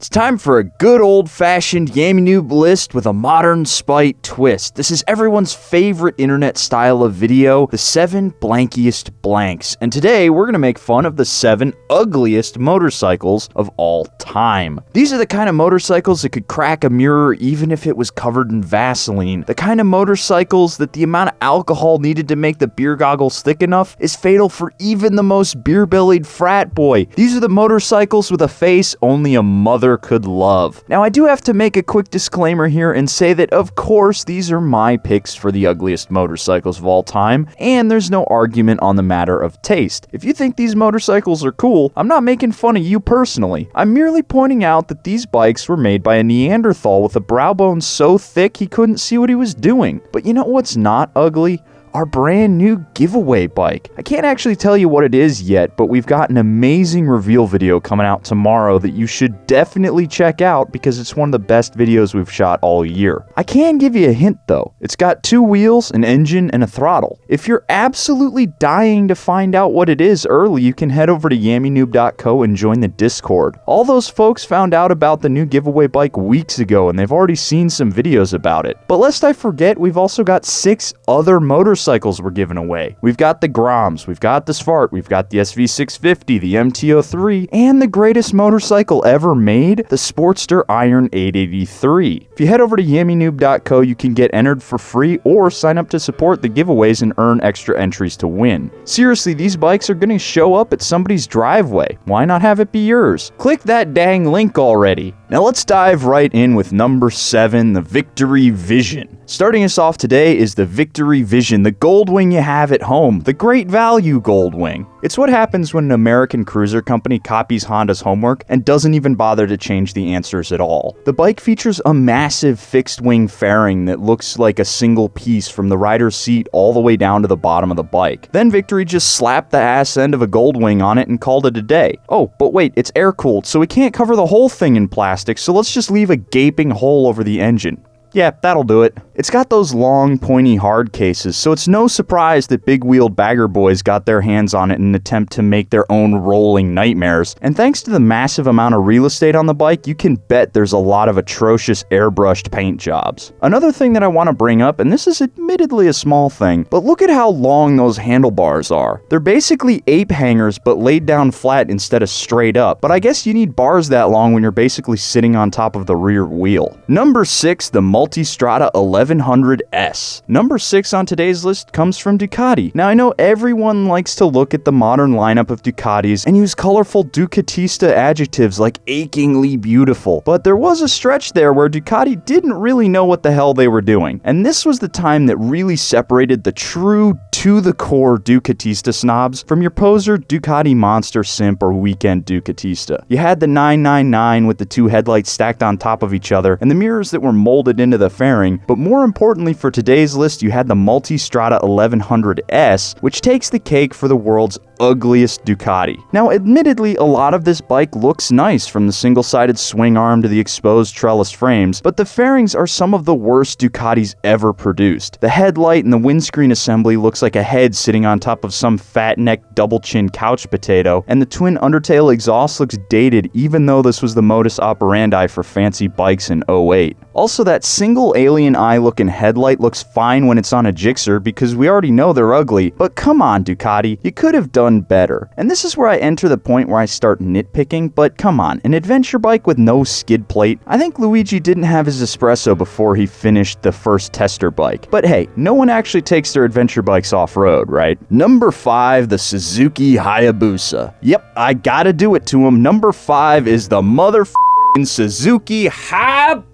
It's time for a good old-fashioned Yami Noob list with a modern spite twist. This is everyone's favorite internet style of video, the 7 blankiest blanks. And today, we're gonna make fun of the 7 ugliest motorcycles of all time. These are the kind of motorcycles that could crack a mirror even if it was covered in Vaseline. The kind of motorcycles that the amount of alcohol needed to make the beer goggles thick enough is fatal for even the most beer-bellied frat boy. These are the motorcycles with a face only a mother could love. Now, I do have to make a quick disclaimer here and say that, of course, these are my picks for the ugliest motorcycles of all time, and there's no argument on the matter of taste. If you think these motorcycles are cool, I'm not making fun of you personally. I'm merely pointing out that these bikes were made by a Neanderthal with a brow bone so thick he couldn't see what he was doing. But you know what's not ugly? Our brand new giveaway bike. I can't actually tell you what it is yet, but we've got an amazing reveal video coming out tomorrow that you should definitely check out because it's one of the best videos we've shot all year. I can give you a hint though. It's got 2 wheels, an engine, and a throttle. If you're absolutely dying to find out what it is early, you can head over to yammynoob.co and join the Discord. All those folks found out about the new giveaway bike weeks ago and they've already seen some videos about it. But lest I forget, we've also got 6 other motorcycles we're giving away. We've got the Groms, we've got the Svart, we've got the SV650, the MT-03, and the greatest motorcycle ever made, the Sportster Iron 883. If you head over to yammynoob.co, you can get entered for free or sign up to support the giveaways and earn extra entries to win. Seriously, these bikes are going to show up at somebody's driveway. Why not have it be yours? Click that dang link already. Now let's dive right in with number 7, the Victory Vision. Starting us off today is the Victory Vision, the Goldwing you have at home, the great value Goldwing. It's what happens when an American cruiser company copies Honda's homework and doesn't even bother to change the answers at all. The bike features a massive fixed-wing fairing that looks like a single piece from the rider's seat all the way down to the bottom of the bike. Then Victory just slapped the ass end of a Goldwing on it and called it a day. Oh, but wait, it's air-cooled, so we can't cover the whole thing in plastic, so let's just leave a gaping hole over the engine. Yeah, that'll do it. It's got those long, pointy hard cases, so it's no surprise that big-wheeled bagger boys got their hands on it in an attempt to make their own rolling nightmares. And thanks to the massive amount of real estate on the bike, you can bet there's a lot of atrocious airbrushed paint jobs. Another thing that I want to bring up, and this is admittedly a small thing, but look at how long those handlebars are. They're basically ape hangers, but laid down flat instead of straight up. But I guess you need bars that long when you're basically sitting on top of the rear wheel. Number 6, the Multistrada 1100 S. Number 6 on today's list comes from Ducati. Now I know everyone likes to look at the modern lineup of Ducatis and use colorful Ducatista adjectives like achingly beautiful, but there was a stretch there where Ducati didn't really know what the hell they were doing, and this was the time that really separated the true to-the-core Ducatista snobs from your poser Ducati monster simp or weekend Ducatista. You had the 999 with the 2 headlights stacked on top of each other and the mirrors that were molded into the fairing, but more importantly for today's list, you had the Multistrada 1100 S, which takes the cake for the world's ugliest Ducati. Now, admittedly, a lot of this bike looks nice, from the single-sided swing arm to the exposed trellis frames, but the fairings are some of the worst Ducatis ever produced. The headlight and the windscreen assembly looks like a head sitting on top of some fat-necked double-chin couch potato, and the twin undertail exhaust looks dated even though this was the modus operandi for fancy bikes in '08. Also, that single alien eye looking headlight looks fine when it's on a Gixxer because we already know they're ugly, but come on Ducati, you could have done better. And this is where I enter the point where I start nitpicking, but come on, an adventure bike with no skid plate? I think Luigi didn't have his espresso before he finished the first tester bike. But hey, no one actually takes their adventure bikes off-road, right? Number 5, the Suzuki Hayabusa. Yep, I gotta do it to him. Number 5 is the motherfucking Suzuki Hayabusa.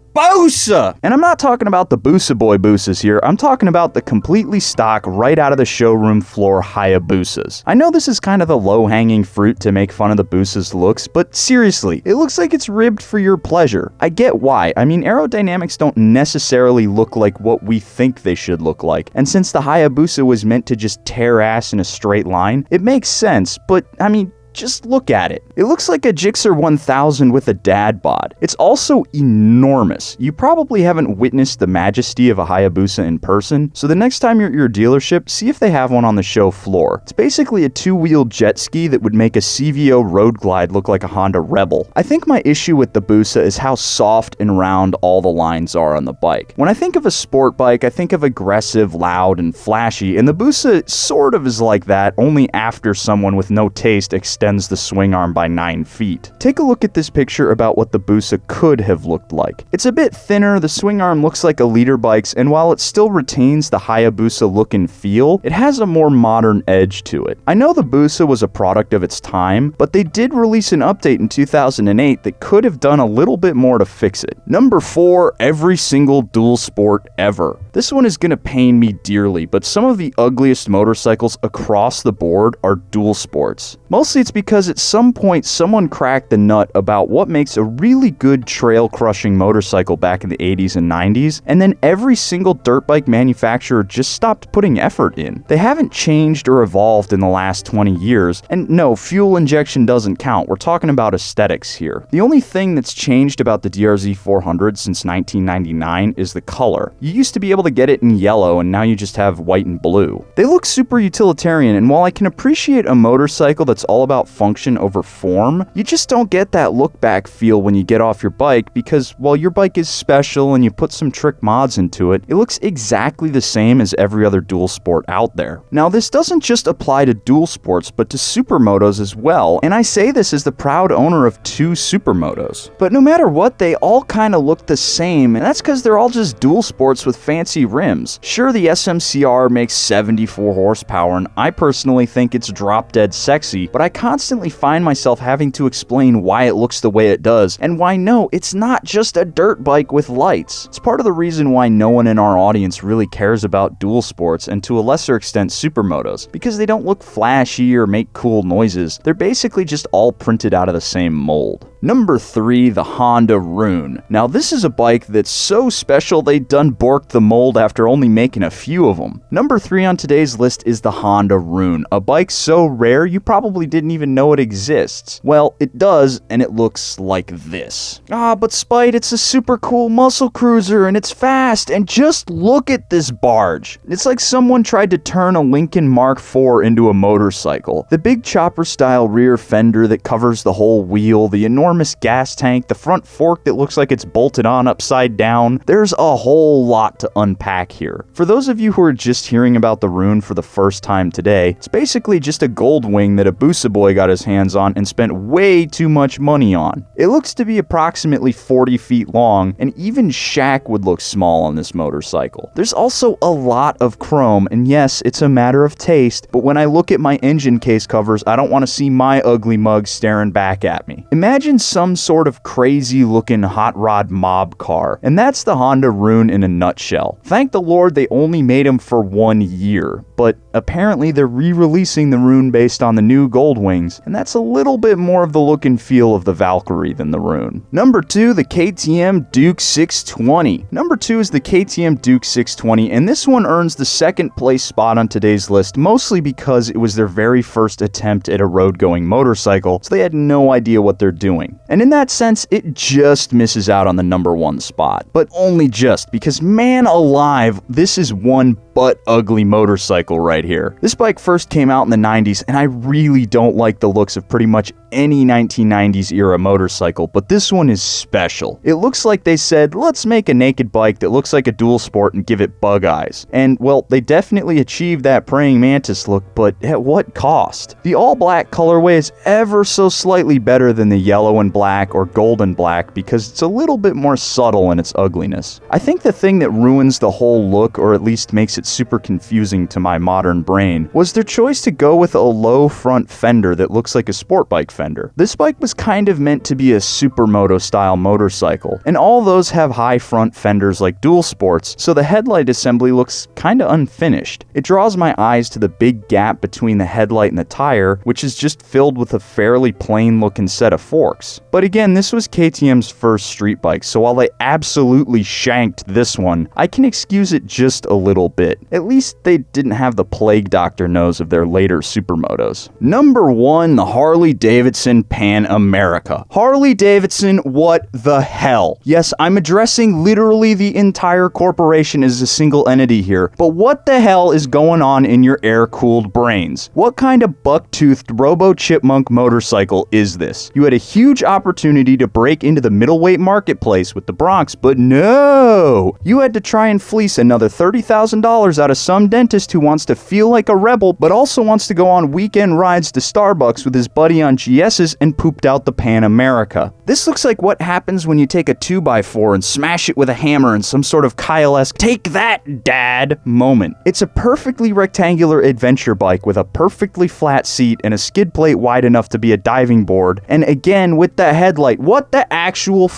And I'm not talking about the Busa Boy Busas here, I'm talking about the completely stock, right out of the showroom floor Hayabusas. I know this is kind of the low-hanging fruit to make fun of the Busa's looks, but seriously, it looks like it's ribbed for your pleasure. I get why. I mean, aerodynamics don't necessarily look like what we think they should look like, and since the Hayabusa was meant to just tear ass in a straight line, it makes sense, but I mean, just look at it. It looks like a Gixxer 1000 with a dad bod. It's also enormous. You probably haven't witnessed the majesty of a Hayabusa in person, so the next time you're at your dealership, see if they have one on the show floor. It's basically a two-wheel jet ski that would make a CVO Road Glide look like a Honda Rebel. I think my issue with the Busa is how soft and round all the lines are on the bike. When I think of a sport bike, I think of aggressive, loud, and flashy, and the Busa sort of is like that, only after someone with no taste extends the swing arm by 9 feet. Take a look at this picture about what the Busa could have looked like. It's a bit thinner, the swing arm looks like a leader bike's, and while it still retains the Hayabusa look and feel, it has a more modern edge to it. I know the Busa was a product of its time, but they did release an update in 2008 that could have done a little bit more to fix it. Number 4, every single dual sport ever. This one is gonna pain me dearly, but some of the ugliest motorcycles across the board are dual sports. Mostly it's because at some point someone cracked the nut about what makes a really good trail crushing motorcycle back in the 80s and 90s, and then every single dirt bike manufacturer just stopped putting effort in. They haven't changed or evolved in the last 20 years, and no, fuel injection doesn't count. We're talking about aesthetics here. The only thing that's changed about the DRZ400 since 1999 is the color. You used to be able to get it in yellow, and now you just have white and blue. They look super utilitarian, and while I can appreciate a motorcycle that's all about function over form, you just don't get that look back feel when you get off your bike, because while your bike is special and you put some trick mods into it, it looks exactly the same as every other dual sport out there. Now this doesn't just apply to dual sports, but to supermotos as well, and I say this as the proud owner of 2 supermotos. But no matter what, they all kind of look the same, and that's because they're all just dual sports with fancy rims. Sure, the SMCR makes 74 horsepower, and I personally think it's drop dead sexy, but I constantly find myself having to explain why it looks the way it does, and why no, it's not just a dirt bike with lights. It's part of the reason why no one in our audience really cares about dual sports, and to a lesser extent supermotos, because they don't look flashy or make cool noises. They're basically just all printed out of the same mold. Number 3, the Honda Rune. Now this is a bike that's so special they done borked the mold after only making a few of them. Number 3 on today's list is the Honda Rune, a bike so rare you probably didn't even know it exists. Well, it does, and it looks like this. But Spite, it's a super cool muscle cruiser, and it's fast, and just look at this barge. It's like someone tried to turn a Lincoln Mark IV into a motorcycle. The big chopper style rear fender that covers the whole wheel, the enormous gas tank, the front fork that looks like it's bolted on upside down. There's a whole lot to unpack here. For those of you who are just hearing about the Rune for the first time today, it's basically just a gold wing that a Busa boy got his hands on and spent way too much money on. It looks to be approximately 40 feet long, and even Shaq would look small on this motorcycle. There's also a lot of chrome, and yes, it's a matter of taste, but when I look at my engine case covers, I don't want to see my ugly mug staring back at me. Imagine some sort of crazy looking hot rod mob car, and that's the Honda Rune in a nutshell. Thank the Lord they only made them for 1 year, but apparently they're re-releasing the Rune based on the new gold wings, and that's a little bit more of the look and feel of the Valkyrie than the Rune. Number 2, the KTM Duke 620. Number 2 is the KTM Duke 620, and this one earns the 2nd place spot on today's list, mostly because it was their very first attempt at a road-going motorcycle, so they had no idea what they're doing. And in that sense, it just misses out on the number 1 spot. But only just, because man alive, this is one butt ugly motorcycle right here. This bike first came out in the 90s, and I really don't like the looks of pretty much any 1990s era motorcycle, but this one is special. It looks like they said, let's make a naked bike that looks like a dual sport and give it bug eyes. And well, they definitely achieved that praying mantis look, but at what cost? The all black colorway is ever so slightly better than the yellow and black or gold and black because it's a little bit more subtle in its ugliness. I think the thing that ruins the whole look, or at least makes it super confusing to my modern brain, was their choice to go with a low front fender that looks like a sport bike fender. This bike was kind of meant to be a supermoto style motorcycle, and all those have high front fenders like dual sports, so the headlight assembly looks kinda unfinished. It draws my eyes to the big gap between the headlight and the tire, which is just filled with a fairly plain looking set of forks. But again, this was KTM's first street bike, so while they absolutely shanked this one, I can excuse it just a little bit. bit. At least they didn't have the plague doctor nose of their later supermotos. Number 1, the Harley Davidson Pan America. Harley Davidson, what the hell? Yes, I'm addressing literally the entire corporation as a single entity here, but what the hell is going on in your air-cooled brains? What kind of buck-toothed robo-chipmunk motorcycle is this? You had a huge opportunity to break into the middleweight marketplace with the Bronx, but no! You had to try and fleece another $30,000 out of some dentist who wants to feel like a rebel, but also wants to go on weekend rides to Starbucks with his buddy on GS's and pooped out the Pan America. This looks like what happens when you take a 2x4 and smash it with a hammer in some sort of Kyle-esque "take that, dad" moment. It's a perfectly rectangular adventure bike with a perfectly flat seat and a skid plate wide enough to be a diving board, and again with the headlight. What the actual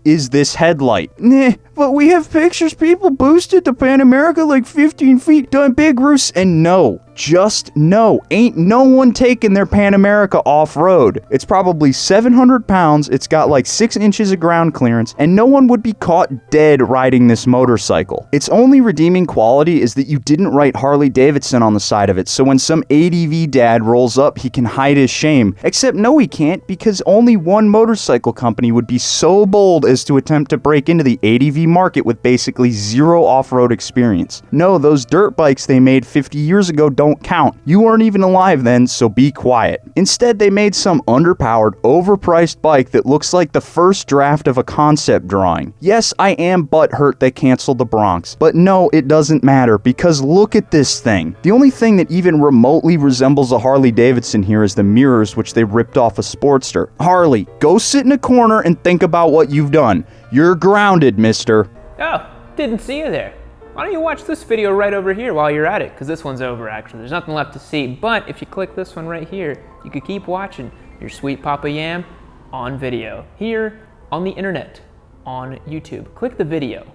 is this headlight? Nah, but we have pictures. People boosted the Pan America like 15 feet, done big roofs, and no. Just no. Ain't no one taking their Pan America off-road. It's probably 700 pounds, it's got like 6 inches of ground clearance, and no one would be caught dead riding this motorcycle. Its only redeeming quality is that you didn't write Harley Davidson on the side of it, so when some ADV dad rolls up, he can hide his shame. Except no, he can't, because only one motorcycle company would be so bold as to attempt to break into the ADV market with basically zero off-road experience. No, those dirt bikes they made 50 years ago don't count. You weren't even alive then, so be quiet. Instead, they made some underpowered, overpriced bike that looks like the first draft of a concept drawing. Yes, I am butthurt they canceled the Bronx, but no, it doesn't matter, because look at this thing. The only thing that even remotely resembles a Harley Davidson here is the mirrors, which they ripped off a Sportster. Harley, go sit in a corner and think about what you've done. You're grounded, mister. Oh, didn't see you there. Why don't you watch this video right over here while you're at it, because this one's over actually. There's nothing left to see, but if you click this one right here, you could keep watching your sweet Papa Yam on video, here on the internet, on YouTube. Click the video.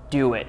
Do it.